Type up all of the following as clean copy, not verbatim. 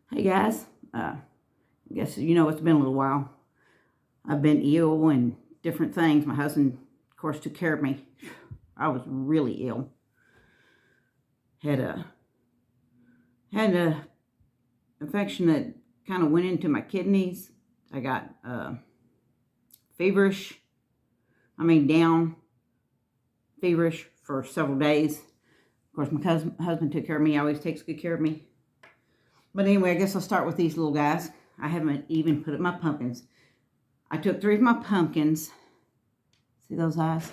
Hey guys, I guess you know it's been a little while. I've been ill and different things. My husband, of course, took care of me. I was really ill. Had a infection that kind of went into my kidneys. I got feverish. Down feverish for several days. Of course, my husband took care of me. He always takes good care of me. But anyway, I guess I'll start with these little guys. I haven't even put up my pumpkins. I took 3 of my pumpkins. See those eyes?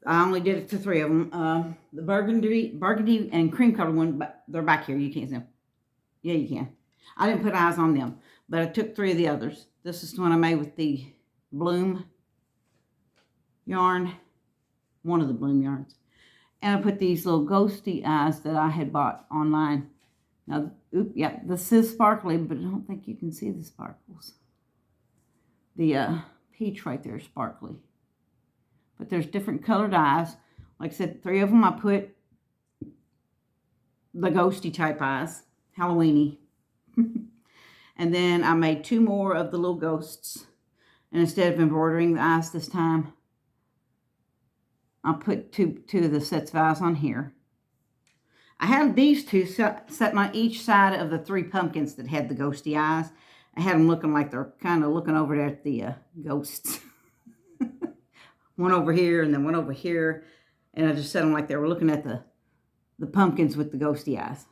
I only did it to 3 of them. The burgundy and cream colored one, but they're back here. You can't see them. Yeah, you can. I didn't put eyes on them, but I took 3 of the others. This is the one I made with the bloom yarn, one of the bloom yarns. And I put these little ghosty eyes that I had bought online. Now, yeah, this is sparkly, but I don't think you can see the sparkles. The peach right there is sparkly. But there's different colored eyes. Like I said, 3 of them I put the ghosty type eyes, Halloweeny. And then I made 2 more of the little ghosts. And instead of embroidering the eyes this time, I put two of the sets of eyes on here. I had these 2 set on each side of the 3 pumpkins that had the ghosty eyes. I had them looking like they're kind of looking over at the ghosts. One over here and then one over here. And I just set them like they were looking at the pumpkins with the ghosty eyes.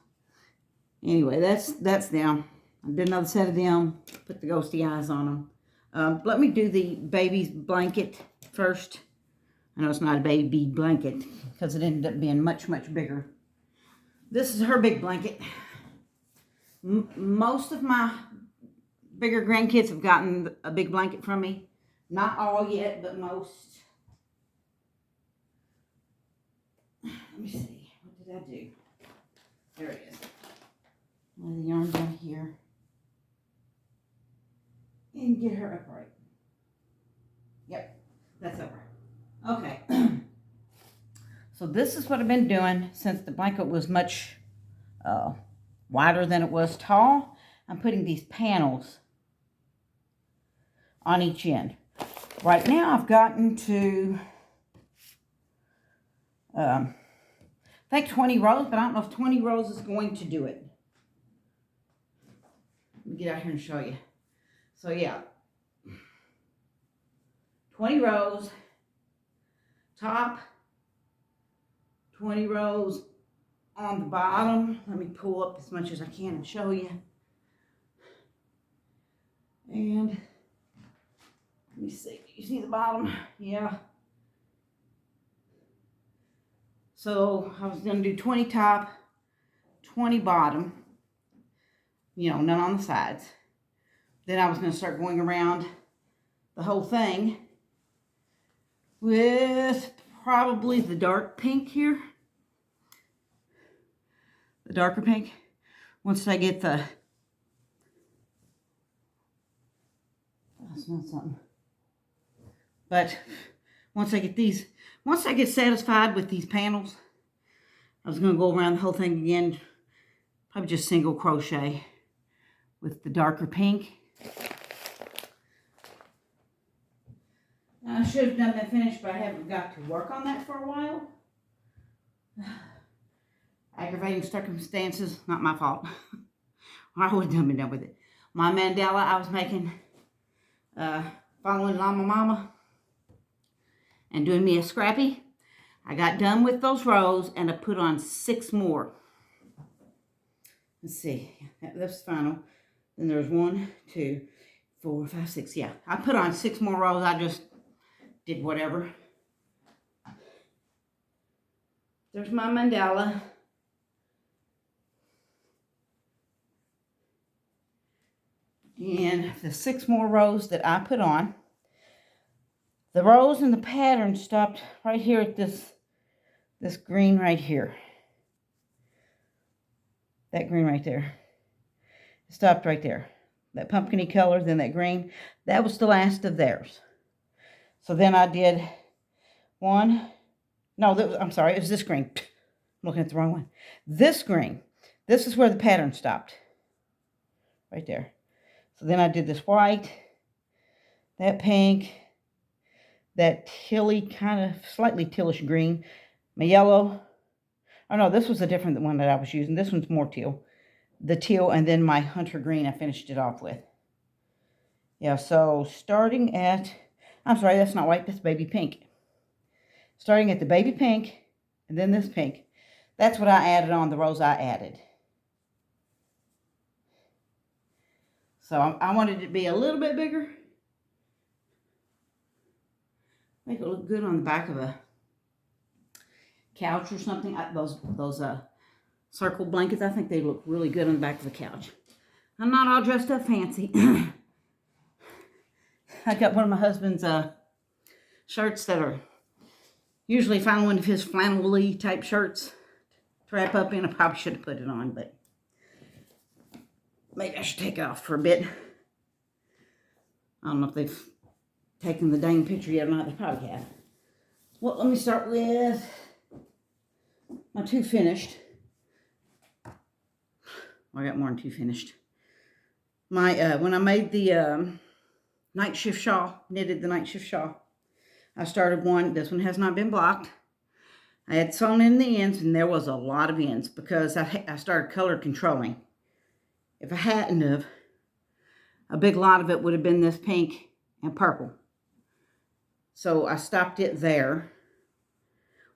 Anyway, that's them. I did another set of them. Put the ghosty eyes on them. Let me do the baby's blanket first. I know it's not a baby blanket because it ended up being much, much bigger. This is her big blanket. Most of my bigger grandkids have gotten a big blanket from me. Not all yet, but most. Let me see. What did I do? There it is. Lay the yarn down here. And get her upright. Yep, that's upright. Okay. So this is what I've been doing since the blanket was much wider than it was tall. I'm putting these panels on each end. Right now I've gotten to, I think 20 rows, but I don't know if 20 rows is going to do it. Let me get out here and show you. So yeah, 20 rows, top, 20 rows on the bottom. Let me pull up as much as I can and show you. And let me see. You see the bottom? Yeah. So I was going to do 20 top, 20 bottom. You know, none on the sides. Then I was going to start going around the whole thing with probably the dark pink here. The darker pink. Once I get the... I smell something. But once I get satisfied with these panels, I was going to go around the whole thing again. Probably just single crochet with the darker pink. I should have done that finished, but I haven't got to work on that for a while. Aggravating circumstances, not my fault. I would have been done with it. My mandala I was making, following Llama Mama and doing me a scrappy. I got done with those rows and I put on 6 more. Let's see, that's final. Then there's 1, 2, 4, 5, 6. Yeah, I put on 6 more rows. I just did whatever. There's my mandala. And the 6 more rows that I put on. The rows in the pattern stopped right here at this green right here. That green right there. It stopped right there. That pumpkin-y color, then that green. That was the last of theirs. So then I did 1. No, I'm sorry, it was this green. I'm looking at the wrong one. This green. This is where the pattern stopped. Right there. So then I did this white, that pink, that tealy, kind of slightly tealish green, my yellow. Oh no, this was a different one that I was using. This one's more teal. The teal, and then my hunter green I finished it off with. Yeah, so starting at, I'm sorry, that's not white, that's baby pink. Starting at the baby pink, and then this pink. That's what I added on the rows I added. So I wanted it to be a little bit bigger. Make it look good on the back of a couch or something. Those circle blankets, I think they look really good on the back of a couch. I'm not all dressed up fancy. I got one of my husband's shirts that are usually find one of his flannel-y type shirts to wrap up in. I probably should have put it on, but maybe I should take it off for a bit. I don't know if they've taken the dang picture yet or not. They probably have. Well, let me start with my two finished. Well, I got more than two finished. My when I made the night shift shawl, knitted the night shift shawl, I started one. This one has not been blocked. I had sewn in the ends, and there was a lot of ends because I started color controlling. If I hadn't have, a big lot of it would have been this pink and purple. So I stopped it there.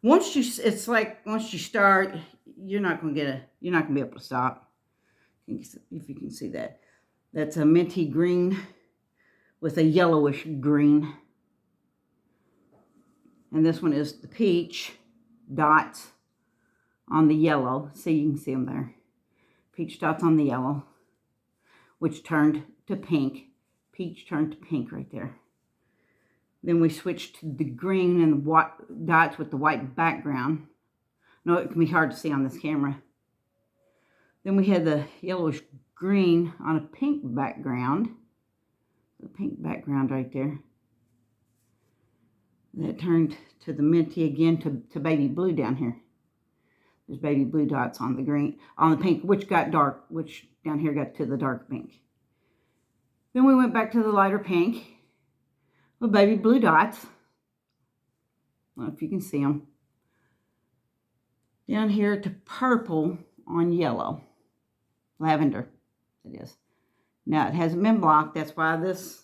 It's like once you start, you're not gonna be able to stop. If you can see that, that's a minty green with a yellowish green, and this one is the peach dots on the yellow. See, you can see them there. Peach dots on the yellow, which turned to pink. Peach turned to pink right there. Then we switched to the green and the white dots with the white background. No, it can be hard to see on this camera. Then we had the yellowish green on a pink background. The pink background right there. That turned to the minty again to baby blue down here. There's baby blue dots on the green, on the pink, which got dark, which down here got to the dark pink. Then we went back to the lighter pink with baby blue dots. I don't know if you can see them. Down here to purple on yellow. Lavender, it is. Now, it hasn't been blocked. That's why this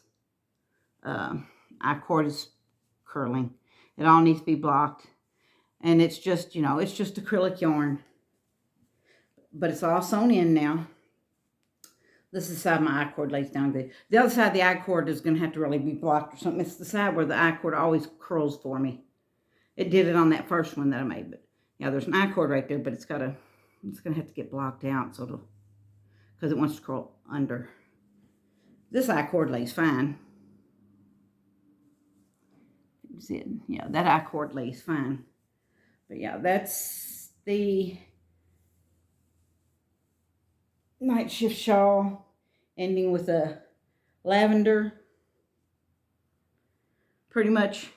I-cord is curling. It all needs to be blocked. And it's just, it's just acrylic yarn. But it's all sewn in now. This is the side my I-cord lays down good. The other side of the I-cord is going to have to really be blocked or something. It's the side where the I-cord always curls for me. It did it on that first one that I made. But yeah, there's an I-cord right there, but it's going to have to get blocked out because it wants to curl under. This I-cord lays fine. You see it? Yeah, that I-cord lays fine. But yeah, that's the night shift shawl, ending with a lavender. Pretty much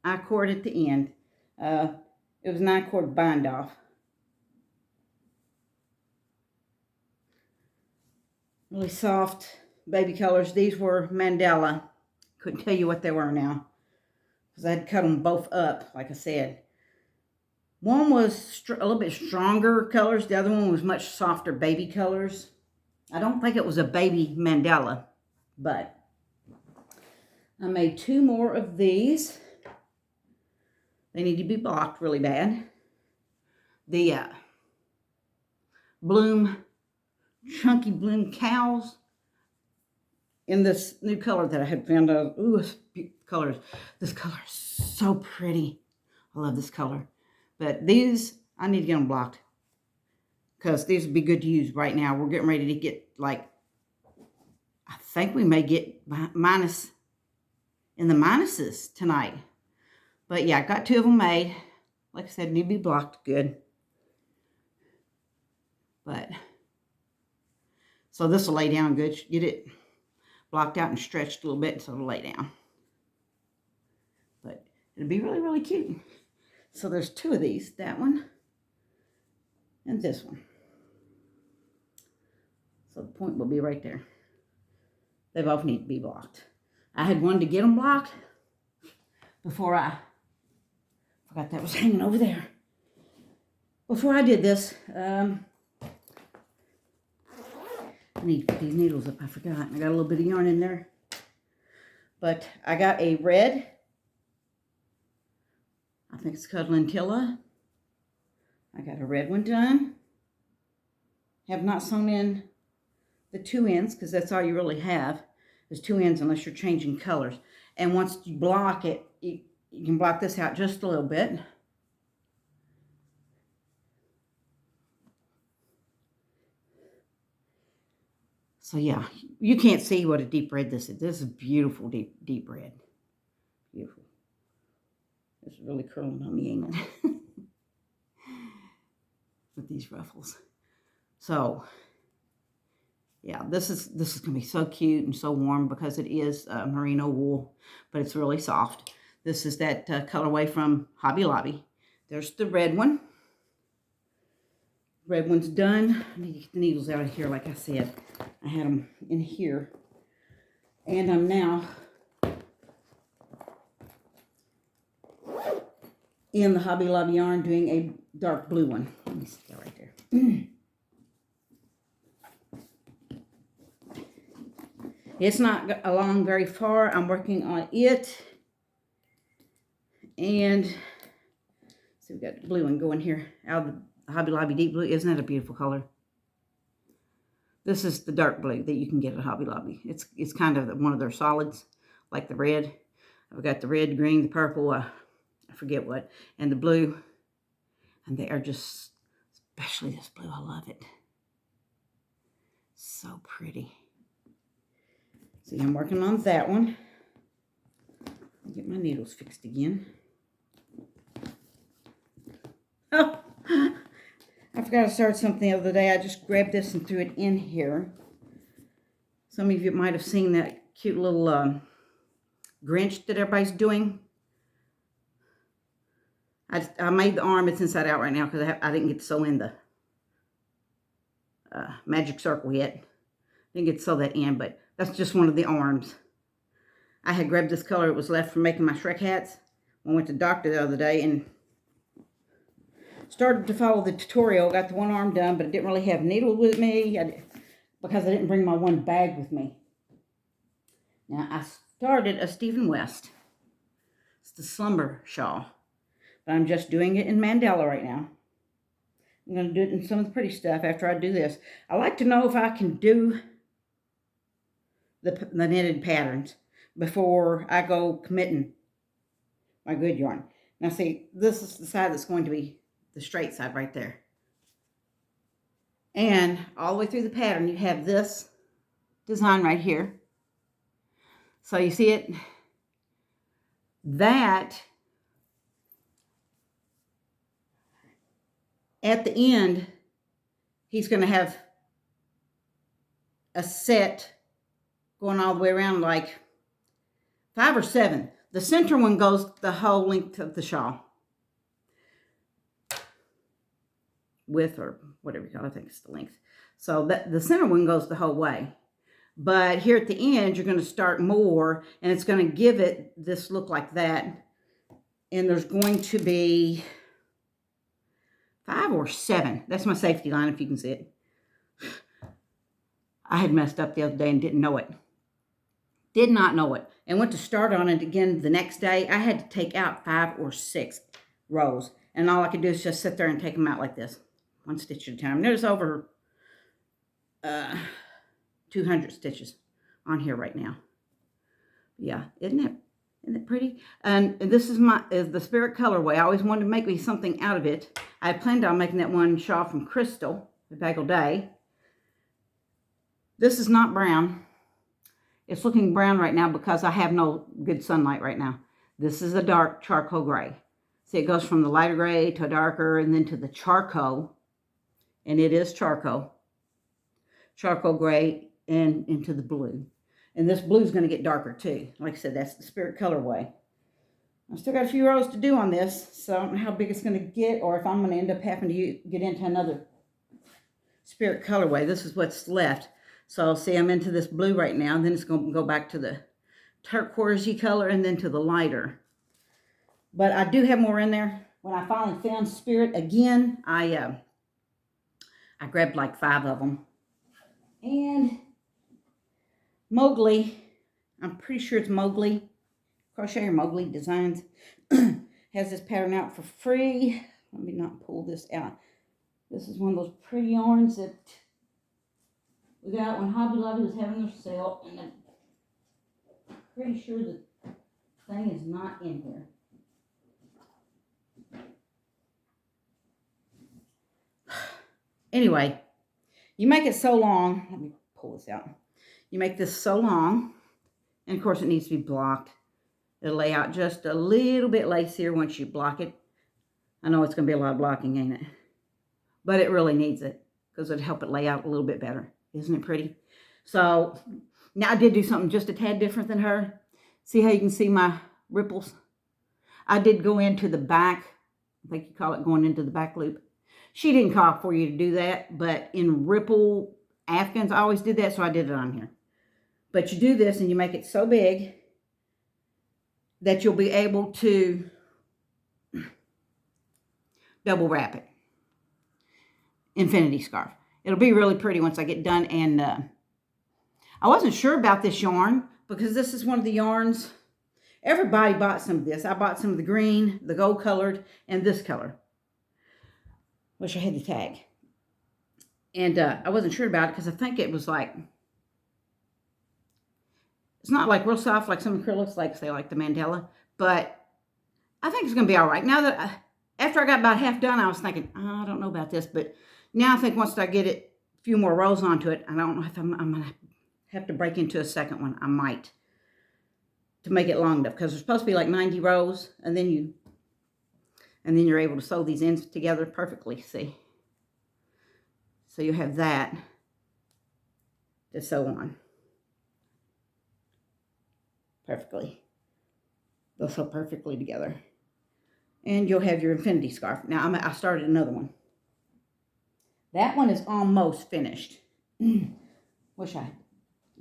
I-cord at the end. It was an I-cord bind off. Really soft baby colors. These were mandala. Couldn't tell you what they were now, because I had cut them both up, like I said. One was a little bit stronger colors. The other one was much softer baby colors. I don't think it was a baby mandala, but I made two more of these. They need to be blocked really bad. The chunky bloom cowls in this new color that I had found out. Ooh, this color is so pretty. I love this color. But these, I need to get them blocked, because these would be good to use right now. We're getting ready to get, I think we may get in the minuses tonight. But yeah, I got two of them made. Like I said, need to be blocked good. But, so this will lay down good. Get it blocked out and stretched a little bit so it'll lay down. But it'll be really, really cute. So there's two of these, that one and this one. point will be right there. They both need to be blocked. I had wanted to get them blocked before I forgot that was hanging over there. Before I did this, I need to put these needles up. I forgot. I got a little bit of yarn in there. But I got a red. I think it's called Lentilla. I got a red one done. Have not sewn in the 2 ends because that's all you really have is 2 ends unless you're changing colors. And once you block it, you can block this out just a little bit. So yeah, you can't see what a deep red this is. This is beautiful deep red. Beautiful. It's really curling on me, ain't it? With these ruffles. So yeah, this is gonna be so cute and so warm because it is merino wool, but it's really soft. This is that colorway from Hobby Lobby. There's the red one. Red one's done. I need to get the needles out of here, like I said. I had them in here. And I'm now in the Hobby Lobby yarn doing a dark blue one. Let me see that right there. It's not along very far. I'm working on it. And so we got the blue one going here out of the Hobby Lobby deep blue. Isn't that a beautiful color? This is the dark blue that you can get at Hobby Lobby. It's kind of one of their solids, like the red. I've got the red, green, the purple, I forget what, and the blue. And they are just, especially this blue, I love it. So pretty. See, I'm working on that one. Get my needles fixed again. Oh, I forgot to start something the other day. I just grabbed this and threw it in here. Some of you might have seen that cute little Grinch that everybody's doing. I made the arm. It's inside out right now because I didn't get to sew in the magic circle yet. Didn't get to sew that in, but that's just one of the arms. I had grabbed this color. It was left from making my Shrek hats. I went to the doctor the other day and started to follow the tutorial. Got the one arm done, but I didn't really have needles with me because I didn't bring my one bag with me. Now, I started a Stephen West. It's the Slumber Shawl. But I'm just doing it in Mandala right now. I'm going to do it in some of the pretty stuff after I do this. I like to know if I can do the knitted patterns before I go committing my good yarn. Now see, this is the side that's going to be the straight side right there. And all the way through the pattern, you have this design right here. So you see it? That at the end, he's going to have a set going all the way around, like 5 or 7. The center one goes the whole length of the shawl. Width or whatever you call it, I think it's the length. So that the center one goes the whole way. But here at the end, you're going to start more, and it's going to give it this look like that. And there's going to be 5 or 7. That's my safety line, if you can see it. I had messed up the other day and didn't know it. Did not know it. And went to start on it again the next day. I had to take out 5 or 6 rows. And all I could do is just sit there and take them out like this. 1 stitch at a time. There's over 200 stitches on here right now. Yeah, isn't it pretty? And this is the Spirit colorway. I always wanted to make me something out of it. I planned on making that one shawl from Crystal, the Bagel Day. This is not brown. It's looking brown right now because I have no good sunlight right now. This is a dark charcoal gray. See, it goes from the lighter gray to a darker and then to the charcoal. And it is charcoal. Charcoal gray and into the blue. And this blue is going to get darker too. Like I said, that's the Spirit colorway. I've still got a few rows to do on this, so I don't know how big it's going to get or if I'm going to end up having to get into another Spirit colorway. This is what's left. So see, I'm into this blue right now. And then it's going to go back to the turquoisey color and then to the lighter. But I do have more in there. When I finally found Spirit again, I grabbed like 5 of them. And Mowgli, I'm pretty sure it's Mowgli, Crochet or Mowgli Designs, has this pattern out for free. Let me not pull this out. This is one of those pretty yarns that we got when Hobby Lobby was having their sale, and I'm pretty sure the thing is not in here. Anyway, you make it so long. Let me pull this out. You make this so long, and of course it needs to be blocked. It'll lay out just a little bit lacier once you block it. I know it's going to be a lot of blocking, ain't it? But it really needs it because it'll help it lay out a little bit better. Isn't it pretty? So now I did do something just a tad different than her. See how you can see my ripples? I did go into the back. I think you call it going into the back loop. She didn't call for you to do that, but in ripple Afghans, I always did that, so I did it on here. But you do this and you make it so big that you'll be able to double wrap it. Infinity scarf. It'll be really pretty once I get done. And I wasn't sure about this yarn because this is one of the yarns. Everybody bought some of this. I bought some of the green, the gold colored, and this color. Wish I had the tag. And I wasn't sure about it because I think it was like, it's not like real soft like some acrylics, like say like the Mandela, but I think it's going to be all right. Now that after I got about half done, I was thinking, oh, I don't know about this, but now I think once I get it, a few more rows onto it, I don't know if I'm going to have to break into a second one. I might, to make it long enough, because there's supposed to be like 90 rows, and then you're able to sew these ends together perfectly. See, so you have that to sew on perfectly. They'll sew perfectly together. And you'll have your infinity scarf. Now, I started another one. That one is almost finished. Wish I had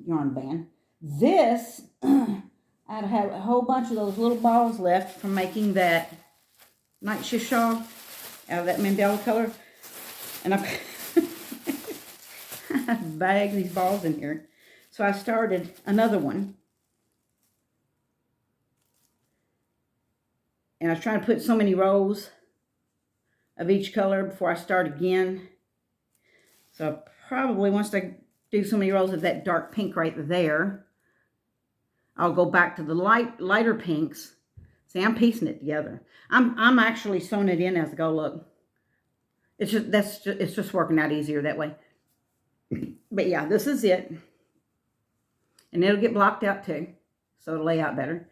yarn band. This, I have a whole bunch of those little balls left from making that night shift shawl out of that Mandela color. And I've bagged these balls in here. So I started another one. And I was trying to put so many rows of each color before I start again. So probably once I do so many rows of that dark pink right there, I'll go back to the lighter pinks. See, I'm piecing it together. I'm actually sewing it in as I go. Look, it's just working out easier that way. But yeah, this is it, and it'll get blocked out too, so it'll lay out better.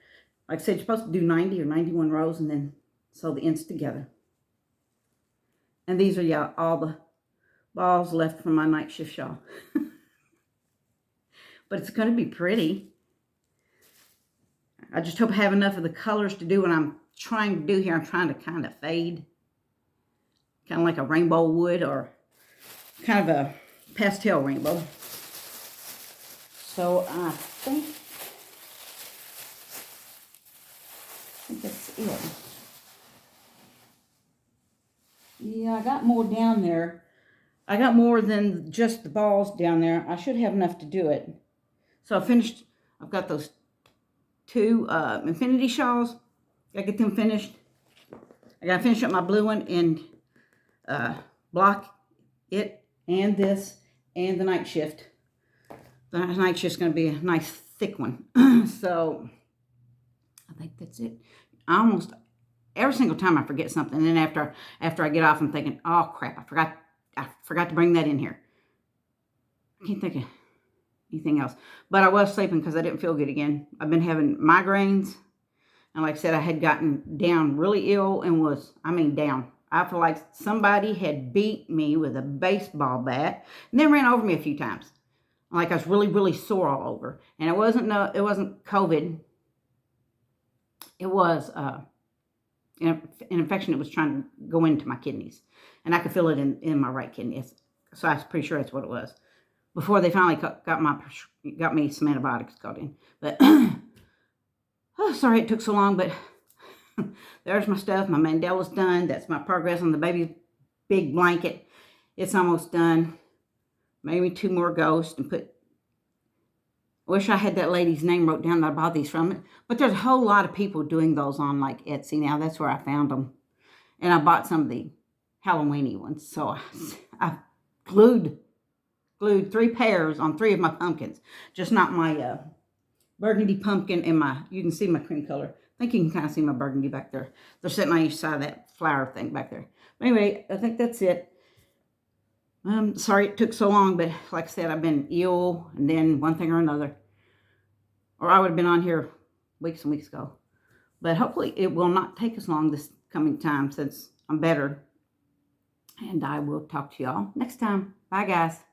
Like I said, you're supposed to do 90 or 91 rows and then sew the ends together. And these are, yeah, all the balls left from my night shift shawl. But it's going to be pretty. I just hope I have enough of the colors to do what I'm trying to do here. I'm trying to kind of fade. Kind of like a rainbow would, or kind of a pastel rainbow. So I think that's it. Yeah, I got more down there. I got more than just the balls down there. I should have enough to do it. So I finished. I've got those 2 infinity shawls. Gotta get them finished. I gotta finish up my blue one and block it and this and the night shift. The night shift's gonna be a nice thick one. So I think that's it. Almost every single time I forget something, and then after I get off, I'm thinking, oh crap, I forgot to bring that in here. I can't think of anything else. But I was sleeping because I didn't feel good again. I've been having migraines, and like I said, I had gotten down really ill and was, down. I feel like somebody had beat me with a baseball bat and then ran over me a few times. Like I was really, really sore all over. And it wasn't COVID. It was an infection that was trying to go into my kidneys. And I could feel it in my right kidney. So I was pretty sure that's what it was. before they finally got me some antibiotics got in. But oh, sorry it took so long, but there's my stuff. My mandela's done. That's my progress on the baby's big blanket. It's almost done. Maybe 2 more ghosts and put. Wish I had that lady's name wrote down that I bought these from. But there's a whole lot of people doing those on like Etsy now. That's where I found them. And I bought some of the Halloweeny ones. So I glued 3 pairs on 3 of my pumpkins. Just not my burgundy pumpkin and my, you can see my cream color. I think you can kind of see my burgundy back there. They're sitting on each side of that flower thing back there. Anyway, I think that's it. Sorry it took so long, but like I said, I've been ill and then one thing or another. Or I would have been on here weeks and weeks ago. But hopefully it will not take as long this coming time since I'm better. And I will talk to y'all next time. Bye, guys.